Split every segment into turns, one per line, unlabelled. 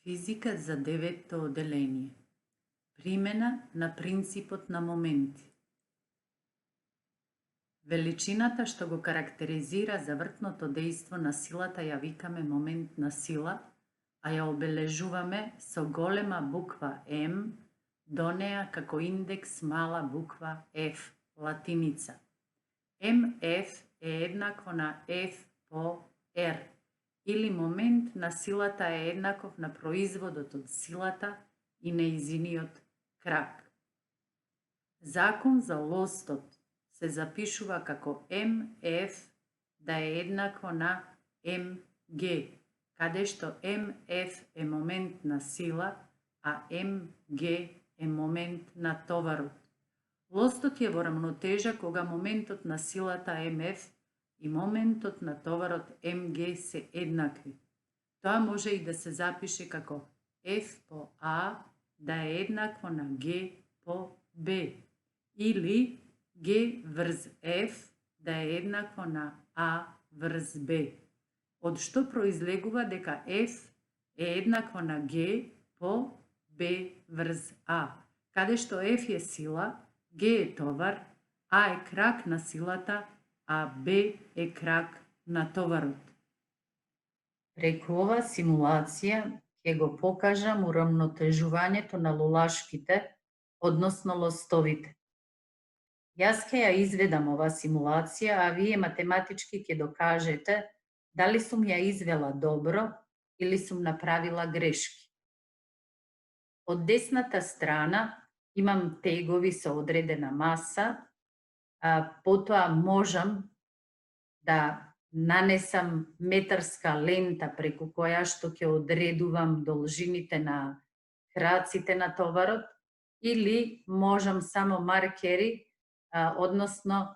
Физика за 9-то оделение. Примена на принципот на моменти. Величината што го карактеризира завртното дејство на силата ја викаме момент на сила, а ја обележуваме со голема буква М, до неа како индекс мала буква F, латиница. МФ е еднакво на F по R, или момент на силата е еднаков на производот од силата и нејзиниот крак. Закон за лостот се запишува како МФ да е еднакво на МГ, каде што МФ е момент на сила, а МГ е момент на товарот. Лостот е во рамнотежа кога моментот на силата МФ и моментот на товарот МГ се еднакви. Тоа може и да се запише како F по А да е еднакво на Г по Б, или Г врз F да е еднакво на А врз Б, од што произлегува дека F е еднакво на Г по Б врз А, каде што F е сила, Г е товар, А е крак на силата, а Б е крак на товарот. Преку ова симулација ќе го покажам урамнотежувањето на лулашките, односно лостовите. Јас ќе ја изведам ова симулација, а вие математички ќе докажете дали сум ја извела добро или сум направила грешки. Од десната страна имам тегови со одредена маса, потоа можам да нанесам метарска лента преку која што ќе одредувам должините на краците на товарот, или можам само маркери, односно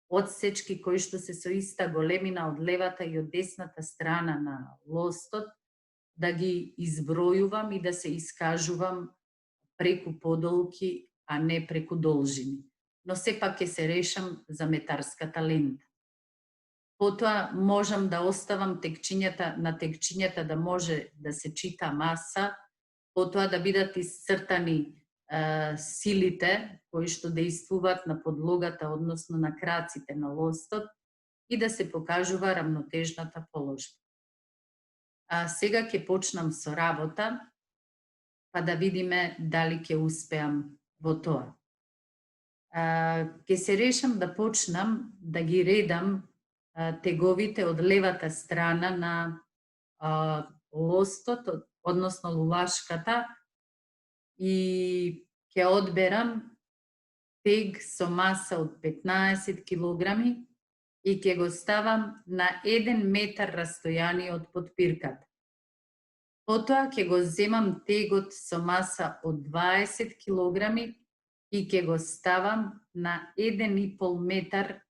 одсечки кои што се со иста големина од левата и од десната страна на лостот, да ги избројувам и да се искажувам преку подолки, а не преку должини. Но сепак ќе се решам за метарската лента. Потоа можам да оставам текчињата да може да се чита маса, потоа да бидат исцртани силите кои што дејствуваат на подлогата, односно на краците на лостот, и да се покажува рамнотежната положба. Сега ќе почнам со работа, па да видиме дали ќе успеам во тоа. Ќе се решам да почнам да ги редам теговите од левата страна на лостот, односно лулашката, и ќе одберам тег со маса од 15 килограми и ќе го ставам на 1 метар растојание од подпирката. Потоа ќе го земам тегот со маса од 20 килограми и ќе го ставам на 1,5 метар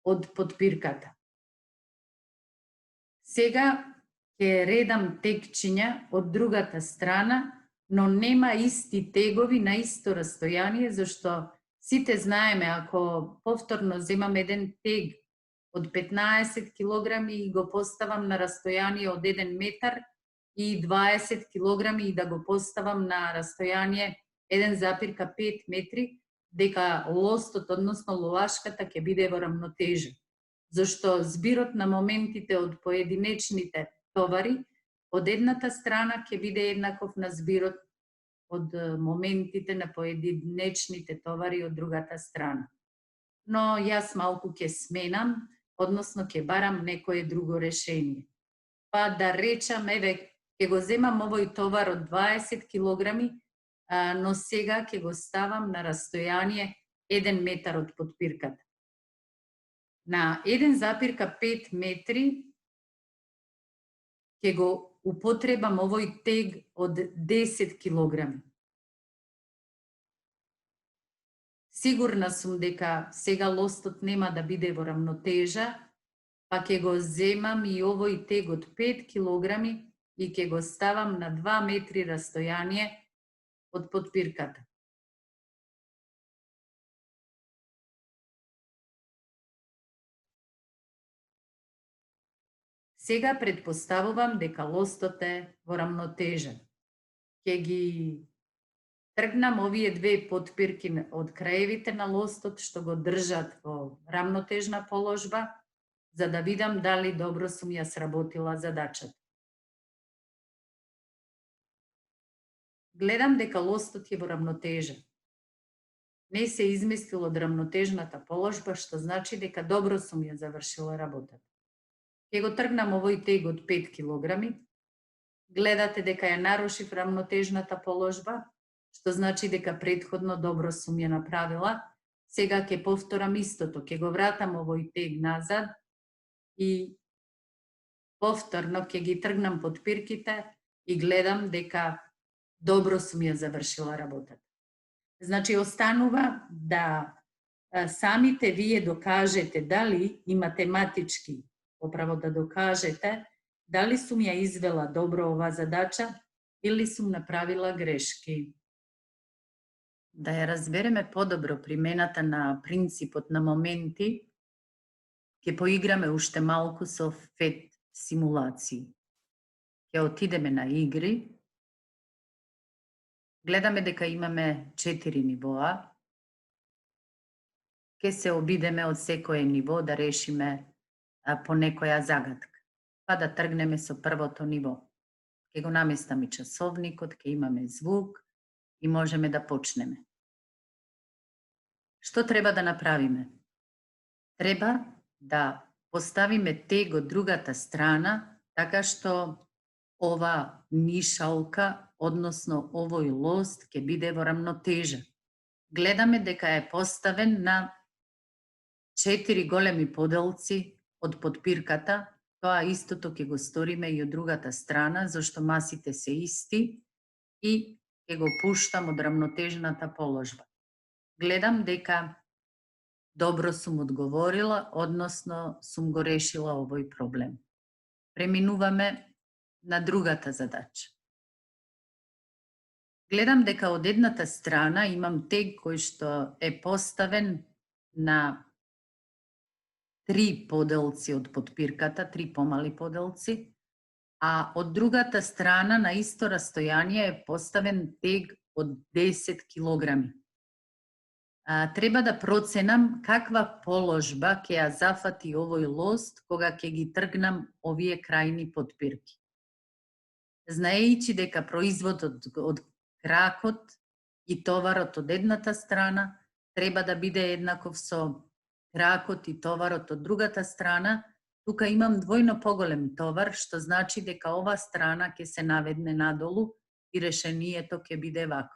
од подпирката. Сега ќе редам тегчиња од другата страна, но нема исти тегови на исто растојание, зашто сите знаеме, ако повторно земам еден тег од 15 килограми и го поставам на растојание од 1 метар и 20 килограми и да го поставам на растојание 1,5 метри, дека лостот, односно лулашката, ќе биде во рамнотежа. Зашто збирот на моментите од поединечните товари од едната страна ќе биде еднаков на збирот од моментите на поединечните товари од другата страна. Но јас малку ќе сменам, односно ќе барам некое друго решение. Па да речам, еве, ќе го земам овој товар од 20 килограми, но сега ќе го ставам на растојание 1 метар од подпирката. На 1,5 метри ќе го употребам овој тег од 10 килограми. Сигурна сум дека сега лостот нема да биде во рамнотежа, па ќе го земам и овој тег од 5 килограми и ќе го ставам на 2 метри растојание од подпирката. Сега предпоставувам дека лостот е во рамнотежа. Ќе ги тргнам овие две потпирки од краевите на лостот што го држат во рамнотежна положба, за да видам дали добро сум ја сработила задачата. Гледам дека лостот е во рамнотежа. Не се изместил од рамнотежната положба, што значи дека добро сум ја завршила работата. Ќе го тргнам овој тег од 5 килограми. Гледате дека ја нарушив рамнотежната положба, што значи дека претходно добро сум ја направила. Сега ќе повторам истото, ќе го вратам овој тег назад и повторно ќе ги тргнам потпирките и гледам дека добро сум ја завршила работата. Значи, останува да самите вие докажете дали и математички, поправо да докажете дали сум ја извела добро оваа задача или сум направила грешки. Да ја разбереме подобро примената на принципот на моменти, ќе поиграме уште малку со FET симулации. Ќе отидеме на игри. Гледаме дека имаме 4 нивоа. Ќе се обидеме од секое ниво да решиме по некоја загадка. Па да тргнеме со првото ниво. Ќе го наместам и часовникот, ќе имаме звук и можеме да почнеме. Што треба да направиме? Треба да поставиме тег од другата страна, така што ова нишалка, односно овој лост, ќе биде во рамнотежа. Гледаме дека е поставен на 4 големи поделци од потпирката. Тоа истото ќе го сториме и од другата страна, зашто масите се исти и ќе го пуштам од рамнотежната положба. Гледам дека добро сум одговорила, односно сум го решила овој проблем. Преминуваме на другата задача. Гледам дека од едната страна имам тег кој што е поставен на 3 поделци од потпирката, 3 помали поделци, а од другата страна на исто растојание е поставен тег од 10 килограми. Треба да проценам каква положба ќе ја зафати овој лост кога ќе ги тргнам овие крајни потпирки. Знаејќи дека производот од кракот и товарот од едната страна треба да биде еднаков со кракот и товарот од другата страна, тука имам двојно поголем товар, што значи дека ова страна ќе се наведне надолу и решението ќе биде вакво.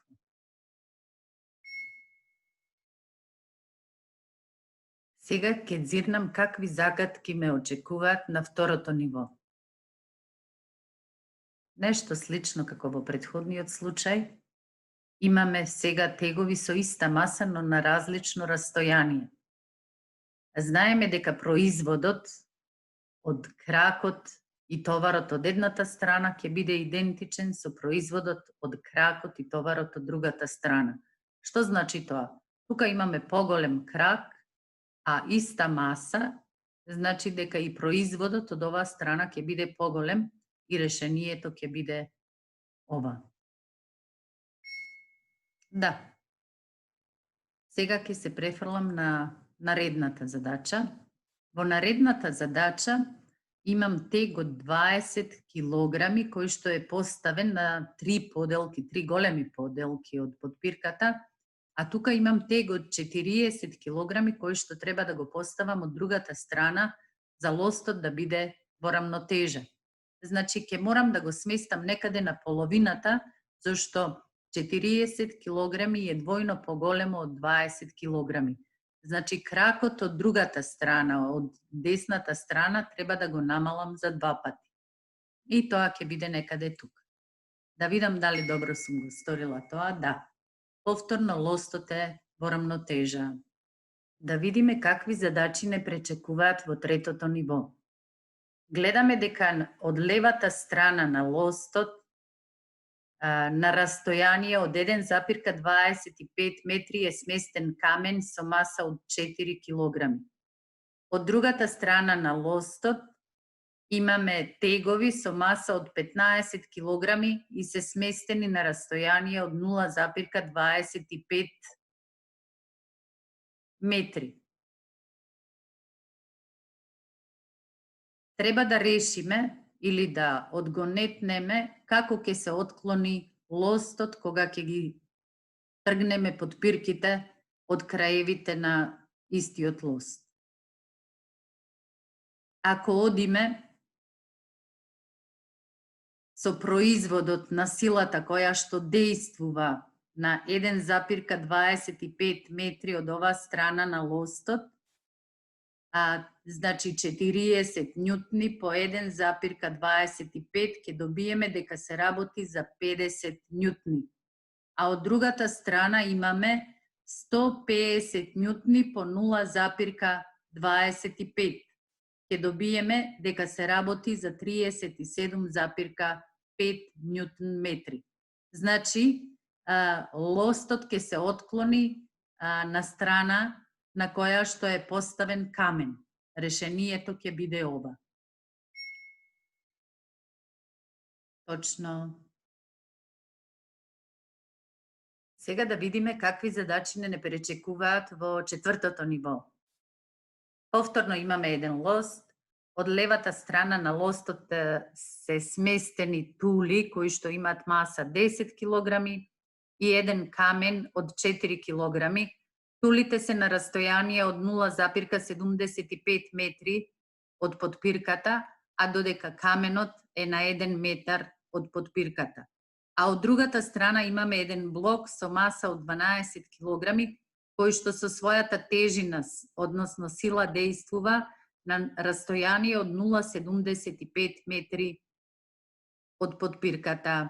Сега ќе зирнам какви загадки ме очекуваат на второто ниво. Нешто слично како во претходниот случај. Имаме сега тегови со иста маса, но на различно растојание. Знаеме дека производот од кракот и товарот од едната страна ќе биде идентичен со производот од кракот и товарот од другата страна. Што значи тоа? Тука имаме поголем крак, а иста маса, значи дека и производот од оваа страна ќе биде поголем и решението ќе биде ова. Да. Сега ќе се префрлам на наредната задача. Во наредната задача имам тег од 20 килограми кој што е поставен на 3 поделки, 3 големи поделки од потпирката, а тука имам тег од 40 килограми кој што треба да го поставам од другата страна за лостот да биде во рамнотежа. Значи, ќе морам да го сместам некаде на половината, зашто 40 килограми е двојно поголемо од 20 килограми. Значи, кракот од другата страна, од десната страна, треба да го намалам за 2 пати. И тоа ќе биде некаде тука. Да видам дали добро сум го сторила тоа, да. Повторно лостот е во рамнотежа. Да видиме какви задачи не пречекуваат во третото ниво. Гледаме дека од левата страна на лостот на растојание од 1,25 метри е сместен камен со маса од 4 килограми. Од другата страна на лостот Имаме тегови со маса од 15 килограми и се сместени на растојание од 0,25 метри. Треба да решиме или да одгонетнеме како ќе се отклони лостот кога ќе ги тргнеме подпирките од краевите на истиот лост. Ако одиме со производот на силата која што дејствува на 1,25 метри од оваа страна на лостот, значи 40 њутни по 1,25 ќе добиеме дека се работи за 50 њутни. А од другата страна имаме 150 њутни по 0,25. Ќе добиеме дека се работи за 37,5 њутн метри. Значи, лостот ќе се отклони на страна на која што е поставен камен. Решението ќе биде ова. Точно. Сега да видиме какви задачи не пречекуваат во четвртото ниво. Повторно имаме еден лост. Од левата страна на лостот се сместени тули кои што имаат маса 10 килограми и еден камен од 4 килограми. Тулите се на растојание од 0,75 метри од подпирката, а додека каменот е на 1 метар од подпирката. А од другата страна имаме еден блок со маса од 12 килограми, кој што со својата тежина, односно сила, дејствува на растојание од 0,75 метри од подпирката.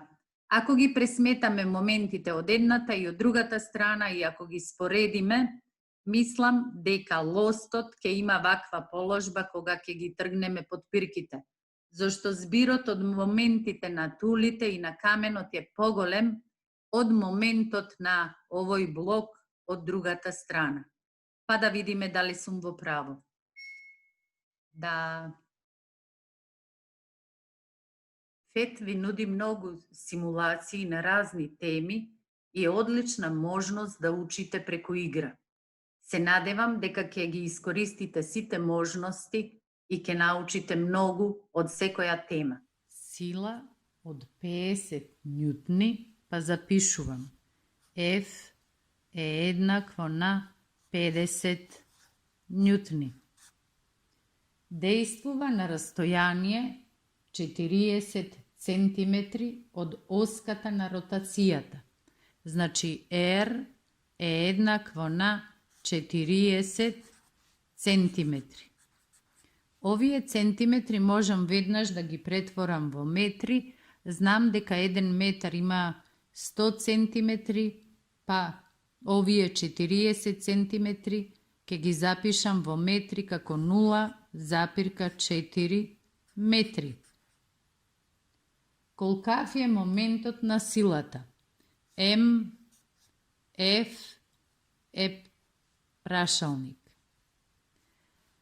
Ако ги пресметаме моментите од едната и од другата страна и ако ги споредиме, мислам дека лостот ќе има ваква положба кога ќе ги тргнеме подпирките, зашто збирот од моментите на тулите и на каменот е поголем од моментот на овој блок од другата страна. Па да видиме дали сум во право. Да. ФЕТ ви нуди многу симулации на разни теми и е одлична можност да учите преку игра. Се надевам дека ќе ги искористите сите можности и ќе научите многу од секоја тема. Сила од 50 њутни, па запишувам. F е еднакво на 50 њутни. Дејствува на растојание 40 центиметри од оската на ротацијата. Значи, R е еднакво на 40 центиметри. Овие центиметри можам веднаш да ги претворам во метри. Знам дека 1 метар има 100 центиметри, па овие 40 центиметри ќе ги запишам во метри како 0,4 метри. Колкав е моментот на силата? М, Ф е прашалник.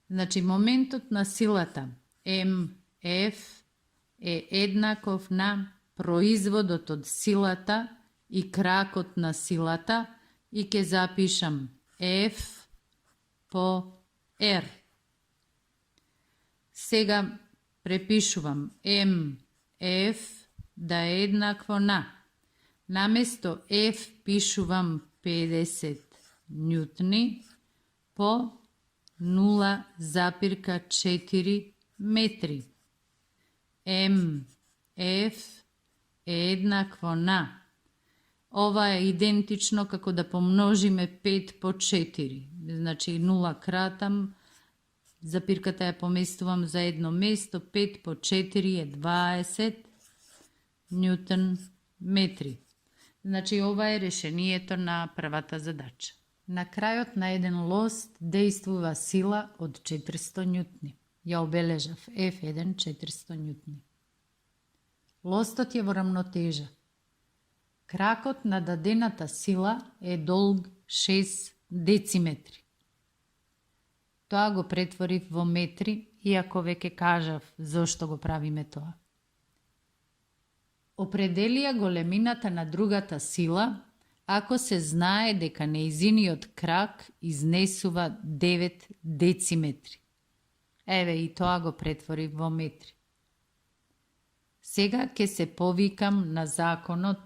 Значи, моментот на силата М, Ф е еднаков на производот од силата и кракот на силата и ќе запишам F по R. Сега препишувам М, F да е еднакво на. Наместо F пишувам 50 њутни по 0,4 метри. М, Ф е еднакво на. Ова е идентично како да помножиме 5 по 4. Значи 0 кратам, запирката ја поместувам за едно место, 5 по 4 е 20 њутн метри. Значи ова е решението на првата задача. На крајот на еден лост дејствува сила од 400 њутни. Ја обележав F1 400 њутни. Лостот е во рамнотежа. Кракот на дадената сила е долг 6 дециметри. Тоа го претворив во метри иако веќе кажав зошто го правиме тоа. Определија големината на другата сила ако се знае дека нејзиниот крак изнесува 9 дециметри. Еве и тоа го претворив во метри. Сега ќе се повикам на законот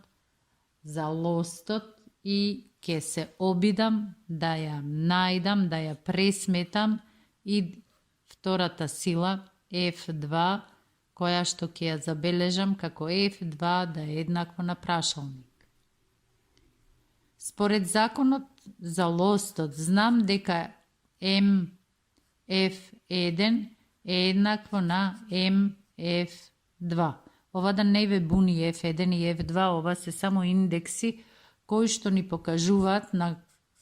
за лостот и ќе се обидам да ја најдам, да ја пресметам и втората сила F2, која што ќе ја забележам како F2 да е еднакво на прашалник. Според законот за лостот знам дека MF1 е еднакво на MF2. Ова да не ве буни F1 и F2, ова се само индекси кои што ни покажуваат на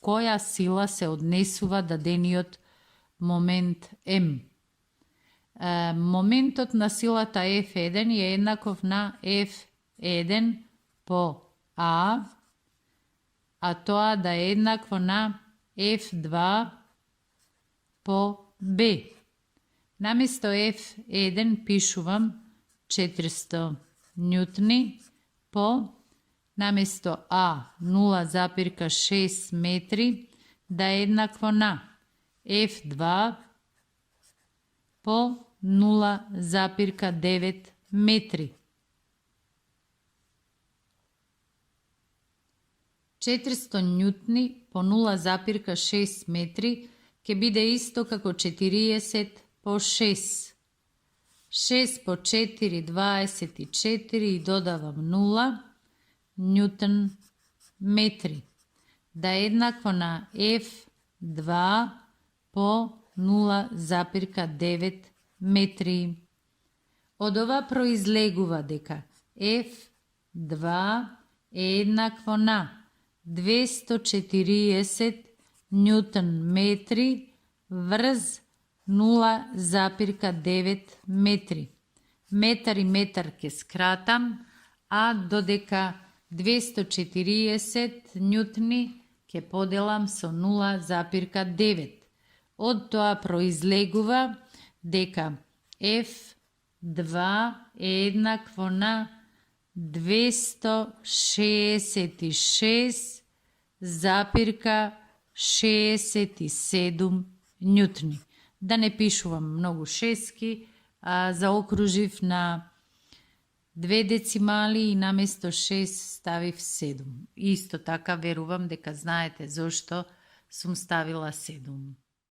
која сила се однесува дадениот момент M. Моментот на силата F1 е еднаков на F1 по А, а тоа да е еднакво на F2 по Б. Наместо F1 пишувам 400 нјутни по, наместо А 0,6 метри да е еднакво на F2 по 0,9 метри. 400 нјутни по 0,6 метри ќе биде исто како 40 по 6. 6 по 4, 24 и додавам 0 нјутон метри. Да е еднакво на F2 по 0,9 метри. Од ова произлегува дека F2 е еднакво на 240 нјутон метри врз 0,9 метри. Метар и метар ќе скратам, а додека 240 нјутни ќе поделам со 0,9. Од тоа произлегува дека F2 е еднакво на 266,67 нјутни. Да не пишувам многу шески, заокружив на 2 децимали и наместо 6 ставив 7. Исто така верувам дека знаете зошто сум ставила 7.